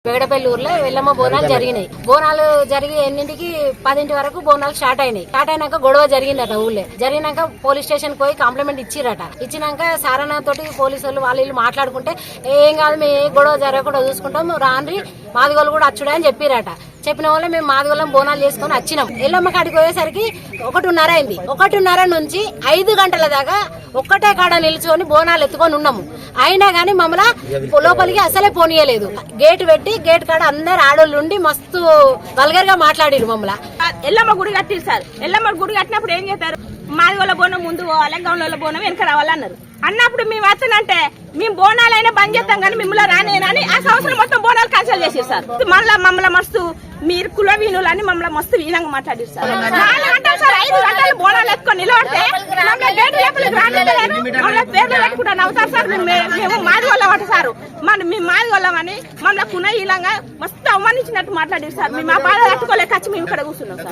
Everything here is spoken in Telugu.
వేగడపల్లి ఊర్లో వెల్లమ్మ బోనాలు జరిగినాయి. బోనాలు జరిగి 8కి 10 వరకు బోనాలు స్టార్ట్ అయినాయి. స్టార్ట్ అయినాక గొడవ జరిగిందట ఊళ్ళో. జరిగినాక పోలీస్ స్టేషన్ పోయి కాంప్లిమెంట్ ఇచ్చిరట. ఇచ్చినాక సారణ తోటి పోలీసు వాళ్ళు మాట్లాడుకుంటే ఏం కాదు, మేము ఏ గొడవ జరగకుండా చూసుకుంటాం, రాండ్రి మాదిగోళ్ళు కూడా అచ్చుడే అని చెప్పిరట. చెప్పిన వల్ల మేము మాదిగోళ్ళం బోనాలు చేసుకుని వచ్చినాం. ఎల్లమ్మ కాడికి పోయేసరికి 1:30 అయింది. 1:30 నుంచి 5 గంటల దాకా ఒక్కటే కాడ నిల్చుకొని బోనాలు ఎత్తుకొని ఉన్నాము. అయినా గానీ మమ్మల్ని లోపలికి అసలే పోనీయలేదు. గేట్ పెట్టి గేట్ కాడ అందరు ఆడోళ్ళు ఉండి మస్తు వల్గర్ గా మాట్లాడిరు మమ్మల్ని. ఎల్లమ్మ గుడి కట్టిరు సార్. ఎల్లమ్మ గుడి కట్టినప్పుడు ఏం చేస్తారు, మాదిగోళ్ళ బోనం ముందు పోవాలి, గౌన్ల బోనం వెనక రావాలన్నారు. అన్నప్పుడు మేము వస్తానంటే మేము బోనాలైనా బంద్ చేస్తాం కానీ మిమ్మల్ని రానేనని ఆ సంవత్సరం మొత్తం బోనాలు క్యాన్సిల్ చేసేది సార్. మమ్మల్ని మస్తు మీరు కులవీనులు అని మమ్మల్ని మస్తు వీనంగా మాట్లాడారు సార్. 4 గంటలు సార్, 5 గంటలు బోనాలు ఎత్తుకొని నిలబడితే పేర్లు పెట్టుకుంటాను అవుతారు సార్. మేము మాదిగోళ్ళం అంట సార్. మేము మాదిగోళ్ళం అని మమ్మల్ని కులవీనంగా మస్తు అవమానించినట్టు మాట్లాడారు సార్. మేము ఆ బాధ తట్టుకోలేక వచ్చి మేము ఇక్కడ కూర్చున్నాం సార్.